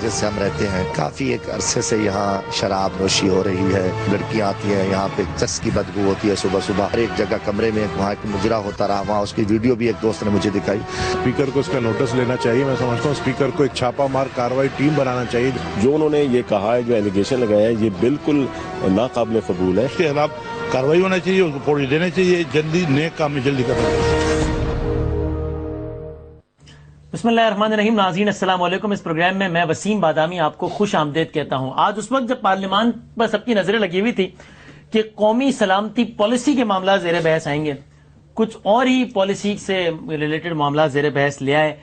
عرصے سے ہم رہتے ہیں. کافی ایک عرصے سے یہاں شراب نوشی ہو رہی ہے, لڑکیاں آتی ہیں یہاں پہ, چس کی بدبو ہوتی ہے صبح صبح. ہر ایک جگہ کمرے میں وہاں ایک مجرا ہوتا رہا, وہاں اس کی ویڈیو بھی ایک دوست نے مجھے دکھائی. اسپیکر کو اس کا نوٹس لینا چاہیے. میں سمجھتا ہوں اسپیکر کو ایک چھاپا مار کارروائی ٹیم بنانا چاہیے. جو انہوں نے یہ کہا ہے, جو ایلیگیشن لگایا ہے, یہ بالکل ناقابل قبول ہے. اس کے خلاف کارروائی ہونا چاہیے, ان کو پھوڑی دینا چاہیے, جلدی نیک کام میں جلدی کرنا چاہیے. بسم اللہ الرحمن الرحیم. ناظرین السلام علیکم. اس پروگرام میں وسیم بادامی آپ کو خوش آمدید کہتا ہوں. آج اس وقت جب پارلیمان پر سب کی نظریں لگی ہوئی تھی کہ قومی سلامتی پالیسی کے معاملات زیر بحث آئیں گے, کچھ اور ہی پالیسی سے ریلیٹڈ معاملات زیر بحث لے آئے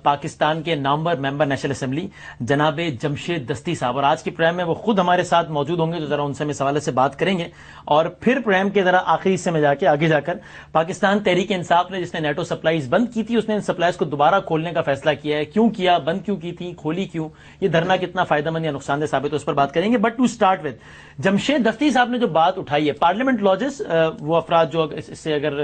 پاکستان کے نامور ممبر نیشنل اسمبلی جناب جمشید دستی صاحب, اور آج کے پروگرام میں وہ خود ہمارے ساتھ موجود ہوں گے, تو ذرا ان سے ہم اس حوالے سے بات کریں گے. اور پھر پروگرام کے ذرا آخری حصے میں آگے جا کر پاکستان تحریک انصاف نے, جس نے نیٹو سپلائیز بند کی تھی, اس نے ان سپلائیز کو دوبارہ کھولنے کا فیصلہ کیا ہے. کیوں کیا, بند کیوں کی تھی, کھولی کیوں, یہ دھرنا کتنا فائدہ مند یا نقصان دہ ثابت ہو, اس پر بات کریں گے. But to start with Jamshed Dasti صاحب نے جو بات اٹھائی ہے, پارلیمنٹ لاجز, وہ افراد جو اس سے اگر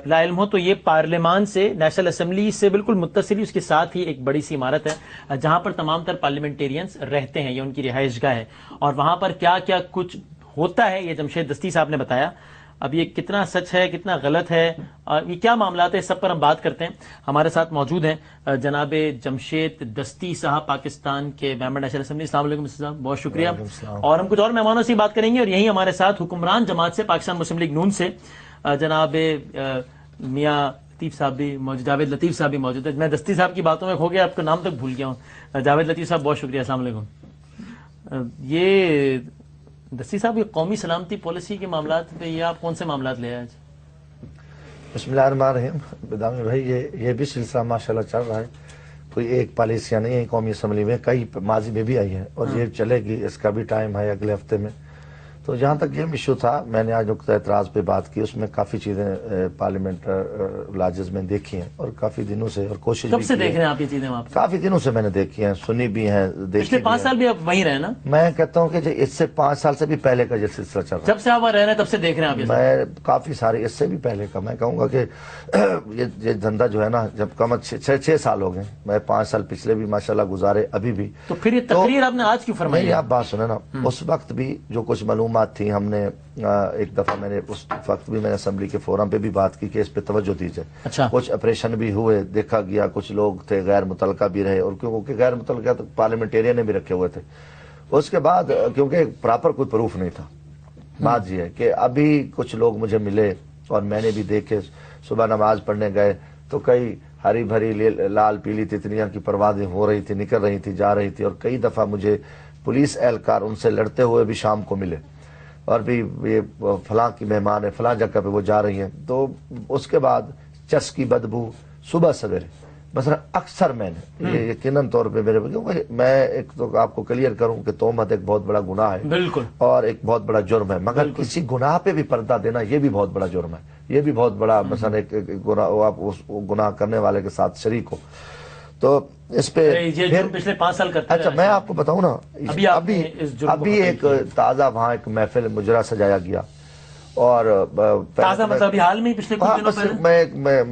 لا علم ہو تو یہ پارلیمان سے, نیشنل اسمبلی سے بالکل متصل, اس کے ساتھ ہی ایک بڑی سی عمارت ہے جہاں پر تمام تر پارلیمنٹیرینز رہتے ہیں, یہ ان کی رہائش گاہ ہے. اور وہاں پر کیا کیا کچھ ہوتا ہے یہ جمشید دستی صاحب نے بتایا. اب یہ کتنا سچ ہے, کتنا غلط ہے, یہ کیا معاملات ہیں, سب پر ہم بات کرتے ہیں. ہمارے ساتھ موجود ہیں جناب جمشید دستی صاحب, پاکستان کے ممبر نیشنل اسمبلی. السلام علیکم صاحب, بہت شکریہ. اور ہم کچھ اور مہمانوں سے بات کریں گے, اور یہی ہمارے ساتھ حکمران جماعت سے, پاکستان مسلم لیگ نون سے جناب میاں لطیف صاحب بھی موجود, جاوید لطیف صاحب بھی موجود ہے. میں دستی صاحب کی باتوں میں کھو گیا, آپ کا نام تک بھول گیا ہوں. جاوید لطیف صاحب, بہت شکریہ, السلام علیکم. یہ دستی صاحب, یہ قومی سلامتی پالیسی کے معاملات پہ یہ آپ کون سے معاملات لے آئے آج؟ بسم اللہ الرحمن الرحیم. بدامی بھائی, یہ بھی سلسلہ ماشاءاللہ چل رہا ہے. کوئی ایک پالیسیاں نہیں ہے قومی اسمبلی میں, کئی ماضی میں بھی آئی ہیں اور یہ چلے گی. اس کا بھی ٹائم ہے اگلے ہفتے میں. تو جہاں تک یہ ایشو تھا, میں نے آج نقطہ اعتراض پہ بات کی, اس میں کافی چیزیں پارلیمنٹ لاجز میں دیکھی ہیں اور کافی دنوں سے, اور کوشش کب سے دیکھ رہے ہیں آپ یہ چیزیں وہاں پہ؟ کافی دنوں سے میں نے دیکھی ہیں, سنی بھی ہیں, پچھلے 5 سال بھی آپ وہیں رہے نا؟ میں کہتا ہوں کہ اس سے 5 سال سے بھی پہلے کا یہ سلسلہ چل رہا ہے. جب سے آپ وہاں رہ رہے ہیں تب سے دیکھ رہے ہیں آپ؟ میں کافی سارے, اس سے بھی پہلے کا. میں کہوں گا کہ یہ دھندا جو ہے نا, جب کم 6 سال ہو گئے, میں 5 سال پچھلے بھی ماشاءاللہ گزارے, ابھی بھی. تو پھر یہ تقریر آپ نے آج کیوں فرمائی؟ نہیں, آپ بات سنیں نا. اس وقت بھی جو کچھ معلومات تھیں, ہم نے ایک دفعہ, میں نے اس وقت بھی میں نے اسمبلی کے فورم پہ بھی بات کی کہ اس پہ توجہ دی جائے. اچھا. کچھ آپریشن بھی ہوئے, دیکھا گیا, کچھ لوگ تھے غیر متعلقہ بھی رہے, اور کیونکہ غیر متعلقہ تو پارلیمنٹیرین نے بھی رکھے ہوئے تھے. اس کے بعد کیونکہ پراپر کوئی پروف نہیں تھا, بات یہ ہے کہ ابھی کچھ لوگ مجھے ملے اور میں نے بھی دیکھے, صبح نماز پڑھنے گئے تو کئی ہری بھری لال پیلی تتلیاں کی پروازیں ہو رہی تھی, نکل رہی تھی, جا رہی تھی, اور کئی دفعہ مجھے پولیس اہلکار ان سے لڑتے ہوئے بھی شام کو ملے, اور بھی یہ فلاں کی مہمان ہے, فلاں جگہ پہ وہ جا رہی ہیں. تو اس کے بعد چس کی بدبو صبح سویرے, مثلا اکثر میں نے یہ یقیناً طور پہ میرے, کیونکہ میں ایک تو آپ کو کلیئر کروں کہ تہمت ایک بہت بڑا گناہ ہے, بالکل, اور ایک بہت بڑا جرم ہے, مگر کسی گناہ پہ بھی پردہ دینا یہ بھی بہت بڑا جرم ہے. یہ بھی بہت بڑا, مثلا ایک گناہ, آپ اس گناہ کرنے والے کے ساتھ شریک ہو. تو اس پہ پچھلے 5 سال کرتے. اچھا, میں آپ کو بتاؤں نا, ابھی ایک تازہ وہاں ایک محفل مجرا سجایا گیا, اور تازہ مطلب حال میں پچھلے کچھ دنوں پہلے,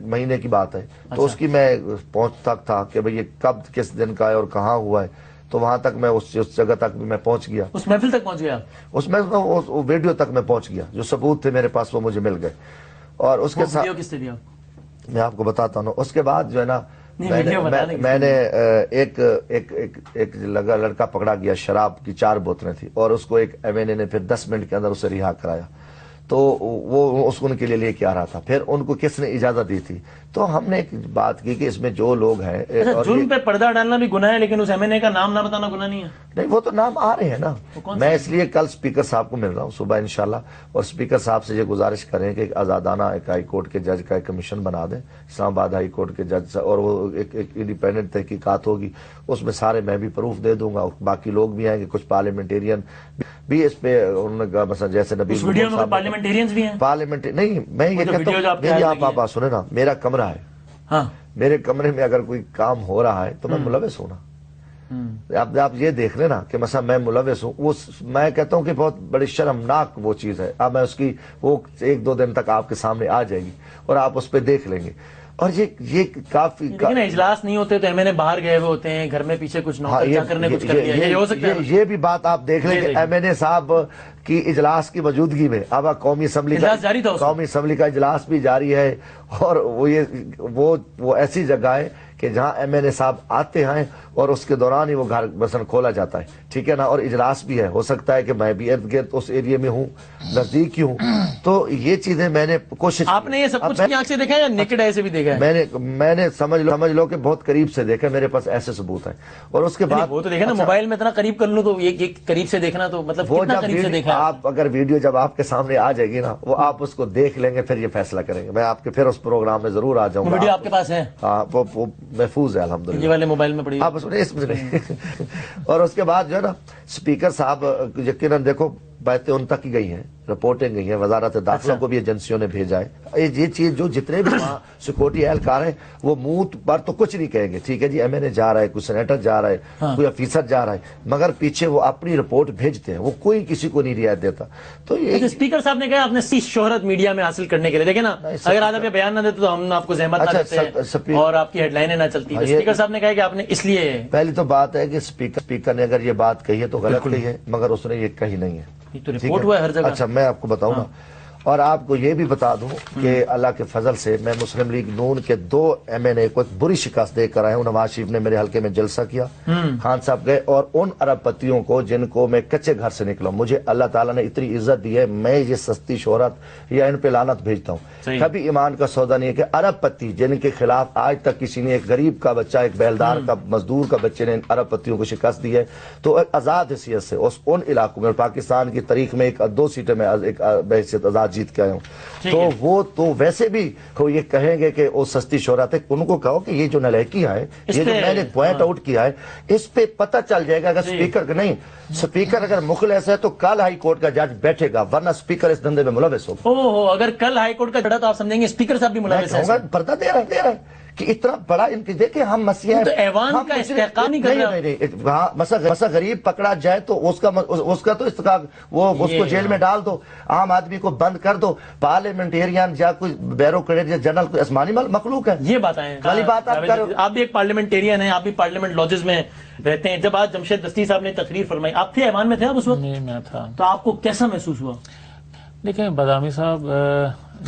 مہینے کی بات ہے. تو اس کی میں پہنچتا تھا کہ بھئی یہ کب کس دن کا ہے اور کہاں ہوا ہے, تو وہاں تک میں اس جگہ تک بھی میں پہنچ گیا. اس محفل تک پہنچ گیا؟ اس میں ویڈیو تک میں پہنچ گیا, جو ثبوت تھے میرے پاس وہ مجھے مل گئے. اور اس کے ساتھ کس سے دیا میں آپ کو بتاتا ہوں. اس کے بعد جو ہے نا, میں نے ایک لڑکا پکڑا گیا, شراب کی 4 بوتلیں تھی, اور اس کو ایک MNA نے پھر 10 منٹ کے اندر اسے رہا کرایا. تو وہ اس کو ان کے لیے لے کے آ رہا تھا. پھر ان کو کس نے اجازت دی تھی؟ تو ہم نے ایک بات کی کہ اس میں جو لوگ ہیں, جرم پہ پردہ ڈالنا بھی گناہ ہے, لیکن اس MNA کا نام نہ بتانا گناہ نہیں ہے. نہیں, وہ تو نام آ رہے ہیں نا. میں اس لیے کل اسپیکر صاحب کو مل رہا ہوں صبح انشاءاللہ, اور اسپیکر صاحب سے یہ گزارش کریں کہ ایک آزادانہ ایک ہائی کورٹ کے جج کا ایک کمیشن بنا دیں, اسلام آباد ہائی کورٹ کے جج, اور وہ ایک انڈیپینڈنٹ تحقیقات ہوگی, اس میں سارے میں بھی پروف دے دوں گا, باقی لوگ بھی آئیں گے, کچھ پارلیمنٹیرین بھی اس پہ, انہوں نے کہا مثلا جیسے نبی پارلیمنٹیرینز بھی ہیں. پارلیمنٹ نہیں, میں یہ کہتا ہوں, میری آپ بات سنیں نا, میرا کمرہ ہے, میرے کمرے میں اگر کوئی کام ہو رہا ہے تو میں ملوث ہونا. آپ یہ دیکھ لیں نا کہ مثلا میں ملوث ہوں, میں کہتا ہوں کہ بہت بڑی شرمناک وہ چیز ہے. اب میں اس کی وہ 1-2 دن تک آپ کے سامنے آ جائے گی اور آپ اس پہ دیکھ لیں گے. اور یہ کافی لیکن اجلاس نہیں ہوتے تو ایم این اے باہر گئے ہوئے ہوتے ہیں, گھر میں پیچھے کچھ نوکر کرنے کچھ کر دیا, یہ ہو سکتا ہے. یہ بھی بات آپ دیکھ لیں کہ ایم این اے صاحب کی اجلاس کی موجودگی میں اب قومی اسمبلی کا اجلاس بھی جاری ہے, اور وہ ایسی جگہ ہے کہ جہاں ایم این اے صاحب آتے ہیں اور اس کے دوران ہی وہ گھر مثلا کھولا جاتا ہے, ٹھیک ہے نا, اور اجلاس بھی ہے, ہو سکتا ہے کہ میں بھی ارد گرد اس ایریے میں ہوں, نزدیک ہی ہوں, تو یہ چیزیں میں نے کوشش. آپ نے یہ سب کچھ آنکھ سے دیکھا ہے یا نیکڈ آئی سے بھی دیکھا ہے؟ میں نے سمجھ لو کہ بہت قریب سے دیکھا, میرے پاس ایسے ثبوت ہیں. اور اس کے بعد وہ تو دیکھا نا, موبائل میں اتنا قریب کر لوں تو یہ قریب سے دیکھنا تو مطلب کتنا قریب سے دیکھا. آپ اگر ویڈیو جب آپ کے سامنے آ جائے گی نا, وہ آپ اس کو دیکھ لیں گے, پھر یہ فیصلہ کریں گے. میں آپ کے پھر اس پروگرام میں ضرور آ جاؤں گا. ویڈیو آپ کے پاس ہے؟ ہاں, وہ محفوظ ہے الحمدللہ, یہ والے موبائل میں پڑی آپ اس میں. اور اس کے بعد جو ہے نا اسپیکر صاحب یقیناً دیکھو باتیں ان تک ہی گئی ہیں, رپورٹیں گئی ہیں, وزارت داخلہ کو بھی ایجنسیوں نے بھیجا ہے. یہ چیز جو جتنے بھی وہاں سیکورٹی اہلکار ہیں وہ منہ پر تو کچھ نہیں کہیں گے, ٹھیک ہے جی ایم این اے جا رہا ہے, کوئی سینیٹر جا رہا ہے, کوئی افیسر جا رہا ہے, مگر پیچھے وہ اپنی رپورٹ بھیجتے ہیں, وہ کوئی کسی کو نہیں رعایت دیتا. تو یہ اسپیکر صاحب نے کہا آپ نے شہرت میڈیا میں حاصل کرنے کے لیے, دیکھیں نا اگر آج آپ یہ بیان نہ دیتے تو ہم آپ کو زحمت نہ دیتے اور آپ کی ہیڈ لائنیں نہ چلتی. اسپیکر صاحب نے کہا کہ آپ نے اس لیے, پہلی تو بات ہے کہ اسپیکر نے اگر یہ بات کہی ہے تو غلط کہی ہے, مگر اس نے یہ کہی نہیں ہے. تو رپورٹ ہوا ہے ہر جگہ. اچھا میں آپ کو بتاؤں نا, اور آپ کو یہ بھی بتا دوں کہ اللہ کے فضل سے میں مسلم لیگ نون کے 2 ایم این اے کو ایک بری شکست دے کر آیا ہوں. نواز شریف نے میرے حلقے میں جلسہ کیا, خان صاحب گئے, اور ان ارب پتیوں کو جن کو میں کچے گھر سے نکلا, مجھے اللہ تعالیٰ نے اتنی عزت دی ہے, میں یہ سستی شہرت یا ان پہ لعنت بھیجتا ہوں. کبھی ایمان کا سودا نہیں ہے کہ ارب پتی جن کے خلاف آج تک کسی نے, ایک غریب کا بچہ, ایک بیلدار کا مزدور کا بچے نے ارب پتیوں کو شکست دی ہے, تو آزاد حیثیت سے ان علاقوں میں پاکستان کی تاریخ میں 2 سیٹیں میں ایک بحیثیت آزاد جیت کے آیا ہوں. تو وہ تو ویسے بھی یہ کہیں گے کہ وہ سستی شہرت ہے. ان کو کہو کہ یہ جو نلائکیاں ہے, یہ جو میں نے پوائنٹ آؤٹ کیا ہے, اس پہ پتہ چل جائے گا. اگر اسپیکر نہیں, اسپیکر اگر مخلص ہے تو کل ہائی کورٹ کا جج بیٹھے گا, ورنہ اسپیکر اس دھندے میں ملوث ہوگا. اگر کل ہائی کورٹ کا جڑا تو آپ سمجھیں گے اسپیکر صاحب بھی ملوث ہے. پردہ دے رہا ہے کہ اتنا بڑا ان کی دیکھیں ہم مسئلہ ہے, تو ایوان کا استحقاق نہیں کر رہا. مسا غریب پکڑا جائے تو اس کا تو استحقاق, وہ اس کو جیل میں ڈال دو, عام آدمی کو بند کر دو. پارلیمنٹیرین یا کوئی بیوروکریٹ یا جنرل کوئی اسمانی مخلوق ہے. یہ بات ہے, آپ بھی ایک پارلیمنٹیرین ہیں, آپ بھی پارلیمنٹ لاجز میں رہتے ہیں. جب آج جمشید دستی صاحب نے تقریر فرمائی, آپ تھے ایوان میں تھے آپ اس وقت؟ نہیں میں تھا. تو آپ کو کیسا محسوس ہوا؟ دیکھیں بادامی صاحب,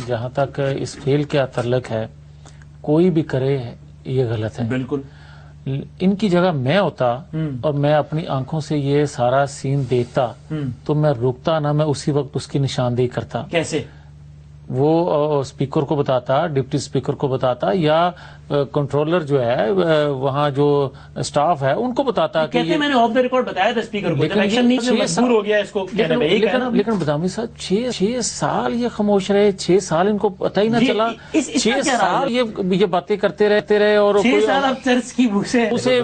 جہاں تک اس فیل کا تعلق ہے, کوئی بھی کرے یہ غلط ہے. بالکل. ان کی جگہ میں ہوتا اور میں اپنی آنکھوں سے یہ سارا سین دیکھتا تو میں رکتا نہ, میں اسی وقت اس کی نشاندہی کرتا. کیسے؟ وہ اسپیکر کو بتاتا, ڈپٹی اسپیکر کو بتاتا, یا کنٹرولر جو ہے وہاں جو سٹاف ہے ان کو بتاتا. کہتے میں نے آف دا ریکارڈ بتایا تھا اسپیکر کو, جب ایکشن نہیں مجبور ہو گیا اس کو کہنے میں. لیکن بدامی صاحب 6 سال یہ خاموش رہے, 6 سال ان کو پتہ ہی نہ چلا. 6 سال یہ باتیں کرتے رہے اور 6 سال اب چرچ کی اسے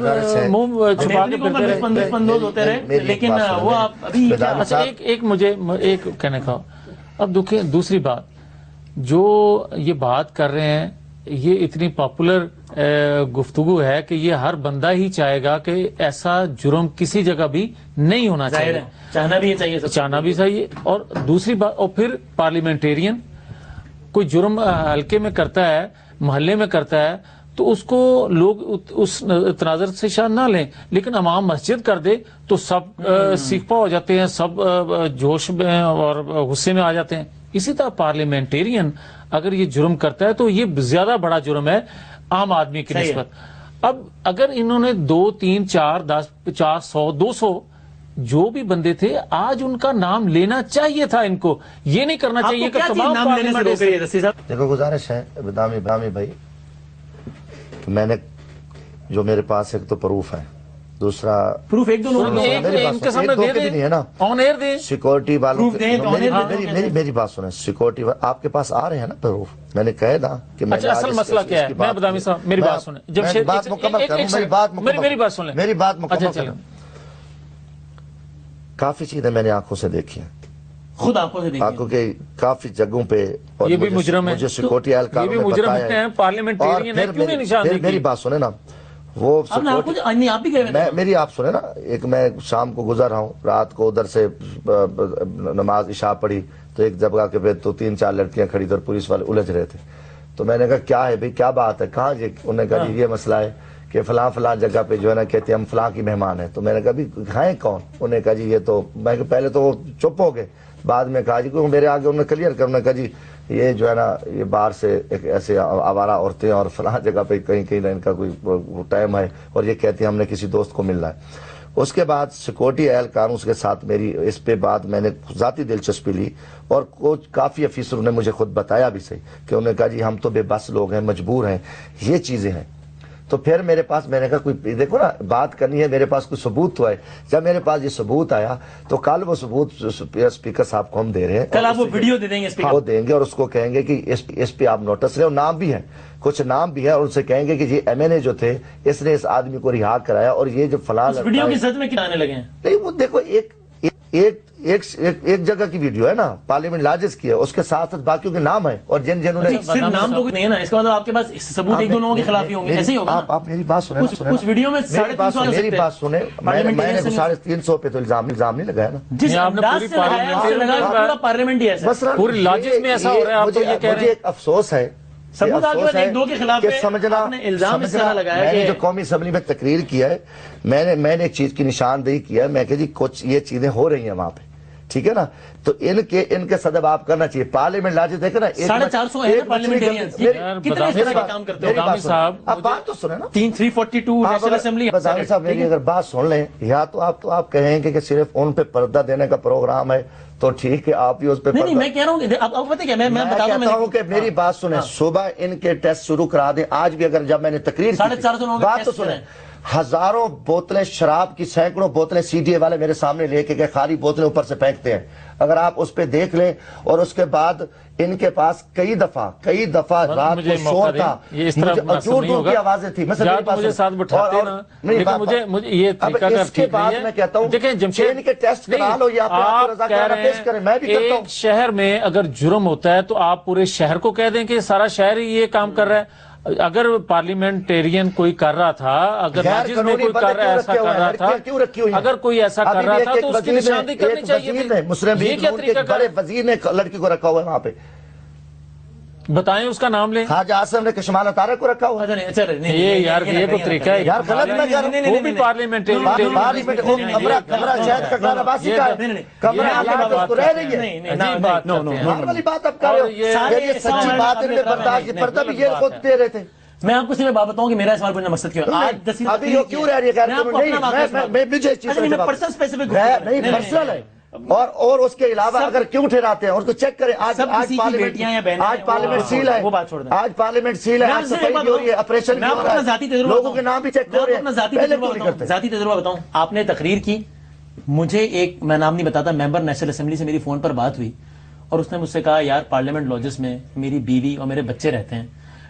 منہ چھپا کے پھرتے رہے. لیکن وہ ابھی ایک مجھے ایک کہنے کا, اب دوسری بات جو یہ بات کر رہے ہیں, یہ اتنی پاپولر گفتگو ہے کہ یہ ہر بندہ ہی چاہے گا کہ ایسا جرم کسی جگہ بھی نہیں ہونا چاہیے, چاہنا بھی چاہیے, چاہنا بھی چاہیے. اور دوسری بات, اور پھر پارلیمنٹیرین کوئی جرم حلقے میں کرتا ہے, محلے میں کرتا ہے, تو اس کو لوگ اس تناظر سے شان نہ لیں, لیکن امام مسجد کر دے تو سب سیکھپا ہو جاتے ہیں, سب جوش میں اور غصے میں آ جاتے ہیں. اسی طرح پارلیمنٹیرین اگر یہ جرم کرتا ہے تو یہ زیادہ بڑا جرم ہے عام آدمی کی نسبت. اب اگر انہوں نے 2 3 4 10 50 100 200 جو بھی بندے تھے, آج ان کا نام لینا چاہیے تھا. ان کو یہ نہیں کرنا چاہیے کہ تمام نام لینے سے روک رہی ہے. دستی صاحب دیکھو گزارش ہے بدامی بھائی, میں نے جو میرے پاس ایک تو پروف ہے, دوسرا پروف ایک دو نہیں ہے نا, آن ایئر دے سیکورٹی والوں. میری بات سنیں, سیکورٹی آپ کے پاس آ رہے ہیں نا پروف. میں نے کہا تھا کہ اصل مسئلہ کیا ہے, میں بدامی صاحب میری بات سنیں, جب بات مکمل کروں, میری بات سن لیں, میری بات مکمل کروں. کافی چیزیں میں نے آنکھوں سے دیکھی ہیں, خود آنکھوں سے دیکھی, آنکھوں کے کافی جگہوں پہ. یہ بھی مجرم ہے, مجھے سیکورٹی اہلکاروں نے بتایا. پارلیمنٹیرین ہے, کیوں نہیں نشان دی؟ میری بات سنیں نا, وہ میری آپ سنیں نا, ایک میں شام کو گزر رہا ہوں, رات کو ادھر سے نماز عشاء پڑھی تو ایک جگہ کے پہ تو 3 4 لڑکیاں کھڑی تھی اور پولیس والے الجھ رہے تھے. تو میں نے کہا کیا ہے بھائی کیا بات ہے کہاں جی؟ انہوں نے کہا جی یہ مسئلہ ہے کہ فلاں فلاں جگہ پہ جو ہے نا کہتے ہیں ہم فلاں کی مہمان ہیں. تو میں نے کہا بھی ہیں کون؟ انہوں نے کہا جی یہ تو میں پہلے تو وہ چپ ہو گئے, بعد میں کہا جی میرے آگے انہوں نے کلیئر کر, انہوں نے کہا جی یہ جو ہے نا یہ باہر سے ایک ایسے آوارہ عورتیں اور فلاں جگہ پہ کہیں کہیں ان کا کوئی ٹائم ہے اور یہ کہتے ہیں ہم نے کسی دوست کو ملنا ہے. اس کے بعد سیکورٹی اہلکاروں کے ساتھ میری اس پہ بات میں نے ذاتی دلچسپی لی اور کچھ کافی افیسروں نے مجھے خود بتایا بھی صحیح کہ انہوں نے کہا جی ہم تو بے بس لوگ ہیں, مجبور ہیں, یہ چیزیں ہیں. تو پھر میرے پاس میں نے کہا کوئی دیکھو نا بات کرنی ہے, میرے پاس کوئی ثبوت تو ہے. جب میرے پاس یہ ثبوت آیا تو کل وہ ثبوت اسپیکر صاحب کو ہم دے رہے ہیں, کل آپ وہ ویڈیو دے دیں گے اسپیکر, وہ دیں گے اور اس کو کہیں گے کہ اس پہ آپ نوٹس لیں, اور نام بھی ہیں, کچھ نام بھی ہے, اور ان سے کہیں گے کہ یہ ایم این اے جو تھے اس نے اس آدمی کو رہا کرایا اور یہ جو فلاں ویڈیو کی سچ میں کیا آنے لگے ہیں. نہیں وہ دیکھو ایک جگہ کی ویڈیو ہے نا, پارلیمنٹ لاجز کی ہے, اس کے ساتھ باقیوں کے نام ہیں اور جنہوں نے صرف نام تو نہیں ہے نا, اس کا مطلب آپ کے پاس ثبوت ایک دو لوگوں کے خلاف ہی ہوں گے, ایسے ہی ہوگا. آپ میری بات سنیں, کچھ ویڈیو میں میری بات سنیں, میں نے 350 پہ تو الزام نہیں لگایا نا. جس انداز سے پورا پارلیمنٹ ہی ایسا پوری لاجز میں ایسا ہو رہا ہے. آپ تو یہ کہہ رہے ہیں ایک افسوس ہے, ثبوت آپ کے پاس ایک دو کے خلاف سمجھنا الزام اس طرح لگایا میں نے کہ جو قومی اسمبلی میں تقریر کیا ہے, میں نے ایک چیز کی نشاندہی کیا ہے, میں کہ جی کچھ یہ چیزیں ہو رہی ہیں وہاں پہ, ٹھیک ہے نا, تو ان کے صدب آپ کرنا چاہیے. پارلیمنٹ لاجز دیکھیں نا 450 ہے پارلیمنٹیرینز, کتنے اس طرح کا کام کرتے ہو بدامی صاحب. آپ بات تو سنیں نا, 342 نیشنل اسمبلی. بدامی صاحب میری اگر بات سن لیں, یا تو آپ کہیں کہ صرف ان پہ پردہ دینے کا پروگرام ہے تو ٹھیک ہے, آپ ہی اس پہ نہیں میں کہہ رہا ہوں آپ پتہ کیا میں کہتا ہوں کہ میری بات سنیں, صبح ان کے ٹیسٹ شروع کرا دیں. آج بھی اگر جب میں نے تقریر کی بات تو سنیں, ہزاروں بوتلیں شراب کی, سینکڑوں بوتلیں سی ڈی اے والے میرے سامنے لے کے خالی بوتلیں اوپر سے پھینکتے ہیں. اگر آپ اس پہ دیکھ لیں, اور اس کے بعد ان کے پاس کئی دفعہ رات کو شور تھا, دور دور کی آوازیں تھی. مجھے ساتھ بٹھاتے نا, مجھے یہ طریقہ اس کے بعد میں کہتا ہوں دیکھیں جمشید, ان کے ٹیسٹ کرا لو یا آپ کہہ رہے ہیں ایک شہر میں اگر جرم ہوتا ہے تو آپ پورے شہر کو کہہ دیں کہ سارا شہر ہی یہ کام کر رہا ہے. اگر پارلیمنٹیرین کوئی کر رہا تھا, اگر ناجز میں کوئی ایسا کر رہا تھا, اگر کوئی ایسا کر رہا تھا تو اس کی نشاندہی کرنی چاہیے تھی. مسلم یہ کیا طریقہ بڑے وزیر نے لڑکی کو رکھا ہوا ہے وہاں پہ, بتائیں اس کا نام لیں. خواجہ آصم نے کشمال اطارہ کو رکھا ہوا ہے. یہ یار یہ کوئی طریقہ ہے یار, غلط میں کہہ رہا ہوں. وہ بھی پارلیمنٹیرین کمرہ شہد کا کھانا باسی کا ہے, کمرہ حالات اس کو رہ رہی ہے. نارملی بات اب کر رہے ہو, یہ سچی بات ان نے برداشت کی, پردہ بھی یہ خود دے رہے تھے. میں آپ کو صرف بات بتاؤں کہ میرا سوال پوچھنا مقصد کیوں ہے. ابھی یہ کیوں رہ رہی ہے, میں مجھے اس چیز میں پرسنل اسپیسیفک نہیں پرسنل ہے, اور اس کے علاوہ اگر کیوں ٹھہراتے ہیں, اور کو چیک کریں. آج پارلیمنٹ سیل ہے, آج پارلیمنٹ سیل ہے, آج صفائی بھی ہو رہی ہے, آپریشن بھی ہو رہا ہے, لوگوں کے نام بھی چیک ہو رہے ہیں. ذاتی تجربہ بتاؤں, آپ نے تقریر کی, مجھے ایک, میں نام نہیں بتاتا, ممبر نیشنل اسمبلی سے میری فون پر بات ہوئی اور اس نے مجھ سے کہا یار پارلیمنٹ لاجز میں میری بیوی اور میرے بچے رہتے ہیں,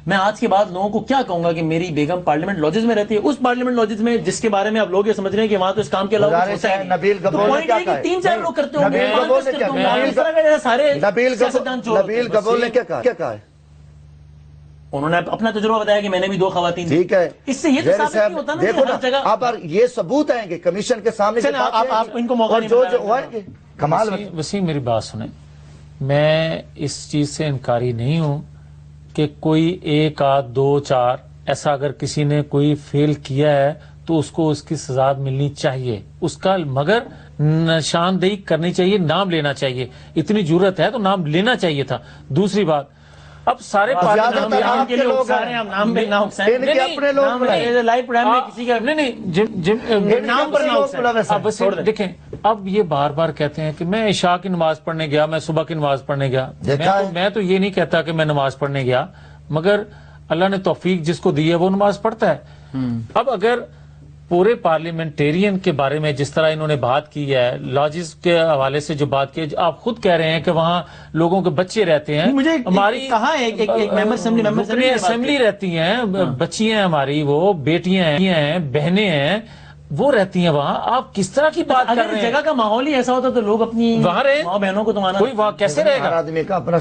میں آج کے بعد لوگوں کو کیا کہوں گا کہ میری بیگم پارلیمنٹ لاجز میں رہتی ہے, اس پارلیمنٹ لاجز میں جس کے بارے میں آپ لوگ یہ سمجھ رہے ہیں کہ وہاں تو اس کام کے علاوہ کچھ ہوتا ہے. نبیل گبور نے کیا کہا ہے, 3-4 لوگ کرتے ہوں گے, نبیل گبور نے کیا کہا ہے, انہوں نے اپنا تجربہ بتایا کہ میں نے بھی 2 خواتین. ٹھیک ہے, اس سے یہ تو ثابت نہیں ہوتا نا, دیکھو ہر جگہ اب یہ ثبوت آئیں گے کمیشن کے سامنے, آپ ان کو موقع جو ہوئیں گے. کمال وسیم میری بات سنیں, میں اس چیز سے انکاری نہیں ہوں کہ کوئی 1 آدھ 2 4 ایسا اگر کسی نے کوئی فیل کیا ہے تو اس کو اس کی سزا ملنی چاہیے, اس کا مگر نشاندہی کرنی چاہیے, نام لینا چاہیے. اتنی ضرورت ہے تو نام لینا چاہیے تھا. دوسری بات, اب سارے دیکھیں, اب یہ بار بار کہتے ہیں کہ میں عشاء کی نماز پڑھنے گیا, میں صبح کی نماز پڑھنے گیا. میں تو یہ نہیں کہتا کہ میں نماز پڑھنے گیا, مگر اللہ نے توفیق جس کو دی ہے وہ نماز پڑھتا ہے. اب اگر پورے پارلیمنٹیرین کے بارے میں جس طرح انہوں نے بات کی ہے, لاجز کے حوالے سے جو بات کی ہے, آپ خود کہہ رہے ہیں کہ وہاں لوگوں کے بچے رہتے ہیں, ہماری اسمبلی رہتی ہیں, بچیاں ہیں ہماری, وہ بیٹیاں ہیں, بہنیں ہیں, وہ رہتی ہیں وہاں، آپ کس طرح کی بات کر اگر رہے ہیں؟ جگہ کا ماحول ہی ایسا ہوتا تو لوگ اپنی وہاں رہے، ماں بہنوں کو تو مانا، کوئی وہاں کیسے رہے ہر گا؟ آدمی کا اپنا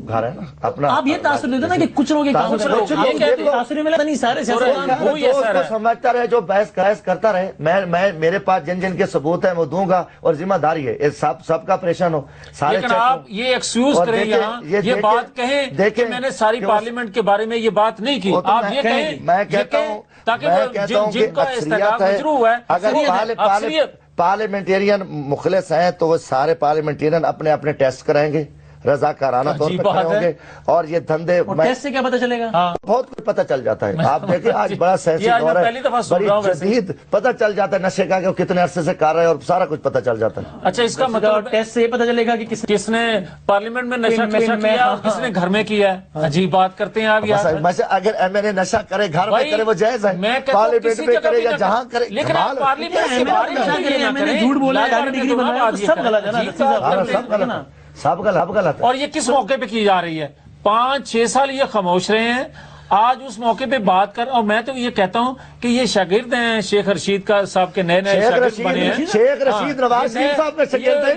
گھر ہے نا، اپنا آپ یہ تاثر دیتے نا کہ کچھ لوگ یہ کام تاثر کرتے ہیں، لوگ یہ کہتے ہیں دیکھو، تاثر ملا نہیں، سارے سیاستدان وہ ہی ایسا جو اس کو سمجھتا رہے، جو بحث کرتا رہے، میں میرے پاس جن کے ثبوت ہیں وہ دوں گا، اور ذمہ داری ہے سب کا پریشان ہو، سارے لیکن آپ یہ ایکسکیوز کریں یہاں، یہ بات کہیں کہ میں نے ساری پارلیمنٹ کے بارے میں یہ بات نہیں کی، آپ یہ کہیں، میں کہتا ہوں تاکہ جن کا استحقاق مجروح ہوا ہے، اگر پارلیمنٹیرین مخلص ہیں تو وہ سارے پارلیمنٹیرین اپنے اپنے ٹیسٹ کرائیں گے، رضاکارانہ طور پر کھڑے ہوں گے، اور یہ دھندے ٹیسٹ سے کیا پتہ چلے گا؟ بہت کچھ پتہ چل جاتا ہے. آپ دیکھیں آج بڑا سینسی دور ہے، بڑی جدید پتہ چل جاتا ہے نشے کا کہ وہ کتنے عرصے سے کر رہے ہیں، اور سارا کچھ پتہ چل جاتا ہے. اچھا اس کا مطلب ٹیسٹ سے یہ پتہ چلے گا کہ کس نے پارلیمنٹ میں نشہ کیا اور کس نے گھر میں کیا ہے؟ عجیب بات کرتے ہیں آپ یار. اگر ایم این اے نشہ کرے گھر میں کرے وہ جائز ہے، پارلیمنٹ میں کرے یا جہاں کرے، لیکن آپ پارلیمنٹ کے بارے میں جھوٹ بولا ہے، ڈگری بنایا، سب غلط ہے نا، سب غلط ہے. اور یہ کس موقع پہ کی جا رہی ہے؟ 5-6 سال یہ خاموش رہے ہیں، آج اس موقع پہ بات کر، اور میں تو یہ کہتا ہوں کہ یہ شاگرد ہیں شیخ رشید کا صاحب کے نئے شاگرد بنے ہیں. شیخ رشید نواز شریف صاحب کے شاگرد ہیں.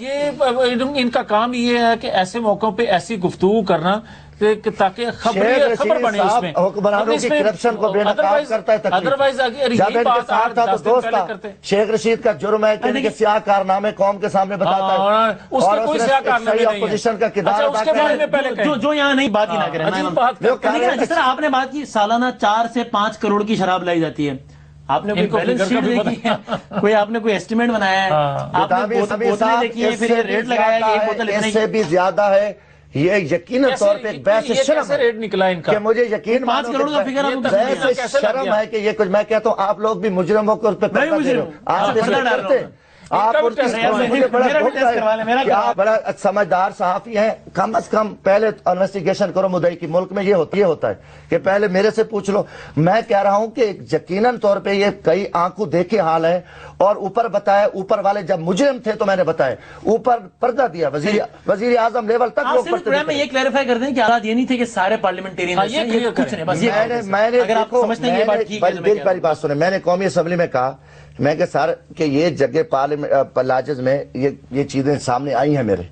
یہ ان کا کام یہ ہے کہ ایسے موقعوں پہ ایسی گفتگو کرنا تاکہ خبر بنے اس میں، حکمرانوں کی کرپشن کو بے نقاب کرتا ہے. ادروائز جب ان کے ساتھ تھا تو دوست تھا. شیخ رشید کا جرم ہے کہ ان کے سیاہ کارنامے قوم کے سامنے بتاتا ہے، اس کے کوئی سیاہ کارنامے نہیں ہیں. اپوزیشن کا کردار اس کے بارے میں پہلے کہیں جو یہاں نہیں بات ہی نہ کریں. جس طرح آپ نے بات کی سالانہ 4 سے 5 کروڑ کی شراب لائی جاتی ہے، آپ نے کوئی بیلنس شیٹ دیکھی ہے، کوئی آپ نے کوئی ایسٹیمیٹ بنایا ہے، آپ نے بوتلیں دیکھی ہیں، پھر یہ ریٹ لگایا کہ ایک بوتل اتنے اس سے بھی زیادہ ہے. یہ یقیناً طور پہ ایک بحث شرم ہے ریٹ نکلا ان کا کہ مجھے یقین 5 کروڑ کا فگر بحث شرم ہے کہ یہ کچھ، میں کہتا ہوں آپ لوگ بھی مجرم ہو کر پہ آپ کرتے، آپ بڑا سمجھدار صحافی ہیں، کم از کم پہلے انویسٹیگیشن کرو مدعی کی. ملک میں یہ ہوتا ہے کہ پہلے میرے سے پوچھ لو. میں کہہ رہا ہوں کہ یقیناً طور پہ یہ کئی آنکھوں دیکھے حال ہے، اور اوپر بتایا، اوپر والے جب مجرم تھے تو میں نے بتایا، اوپر پردہ دیا، وزیر اعظم لیول تک لوگ پڑھتے تھے. میں یہ کلیریفائی کر دیں کہ حالات یہ نہیں تھے کہ سارے پارلیمنٹیرین پہلی بات سنیں، میں نے قومی اسمبلی میں کہا، میں کہ یہ جگہ لاجز میں یہ چیزیں سامنے آئی ہیں میرے،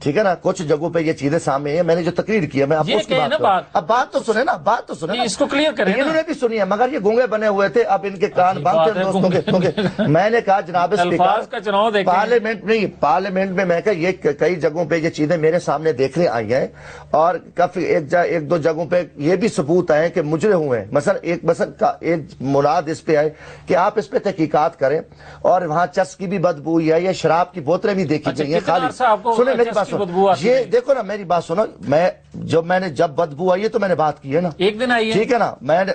ٹھیک ہے نا، کچھ جگہوں پہ یہ چیزیں سامنے ہیں، میں نے جو تقریر کی ہے میں آپ کو اس کی بات کروں. اب بات تو سنیں نا، اس کو کلیئر کریں. انہوں نے بھی سنی ہے مگر یہ گونگے بنے ہوئے تھے، اب ان کے کان بند تھے دوستوں کے، کیونکہ میں نے کہا جناب اسپیکر پارلیمنٹ میں میں کہا یہ کئی جگہوں پہ یہ چیزیں میرے سامنے دیکھنے آئی ہیں، اور کافی ایک دو جگہوں پہ یہ بھی ثبوت آئے کہ مجرم ہوئے ہیں. مثلا ایک مراد اس پہ آئے کہ آپ اس پہ تحقیقات کریں، اور وہاں چس کی بھی بدبو ہے، یہ شراب کی بوتلیں بھی دیکھی گئی ہیں خالی. سنیں میری بات سنو، یہ دیکھو نا میری بات سنو، میں نے جب بدبو آئی ہے تو میں نے بات کی ہے نا، ایک دن آئی ہے، ٹھیک ہے نا، میں نے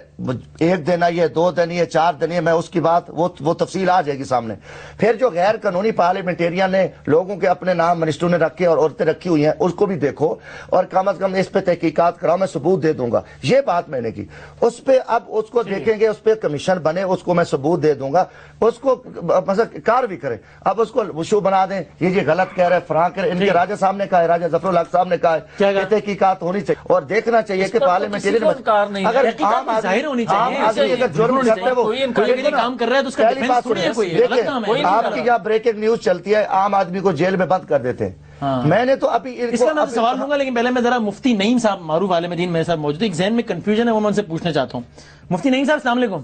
1 دن آئی ہے، 2 دن آئی ہے، 4 دن آئی ہے، میں اس کی بات وہ تفصیل آ جائے گی سامنے. پھر جو غیر قانونی پارلیمنٹیرین نے لوگوں کے اپنے نام منسٹروں نے رکھے اور عورتیں رکھی ہوئی ہیں، اس کو بھی دیکھو، اور کم از کم اس پہ تحقیقات کراؤ، میں ثبوت دے دوں گا. یہ بات میں نے کی. اس پہ اب اس کو دیکھیں گے، اس پہ کمیشن بنے، اس کو میں ثبوت دے دوں گا، اس کو مثلا کار بھی کرے. اب اس کو وشو بنا دیں، یہ غلط کہہ رہے ہیں، فراں کرے. ان کے راجہ صاحب نے کہا ہے، راجہ ظفر الحق صاحب نے کہا ہے، تحقیقات ہونی چاہیے، اور دیکھنا چاہیے کہ پارلیمنٹیرین اگر عام ظاہر ہونی چاہیے، اگر جرم کرتے ہیں وہ کام کر رہا ہے تو اس کا ڈیفنس تھوڑی ہے کوئی غلط کام ہے. آپ کی یہاں بریکنگ نیوز چلتی ہے، عام آدمی کو جیل میں بند کر دیتے ہیں. میں نے تو ابھی اس کا میں سوال لوں گا، لیکن پہلے میں ذرا مفتی نعیم صاحب معروف عالم دین میرے ساتھ موجود ہے. ایک ذہن میں کنفیوژن ہے، وہ میں ان سے پوچھنا چاہتا ہوں. مفتی نعیم صاحب السلام علیکم.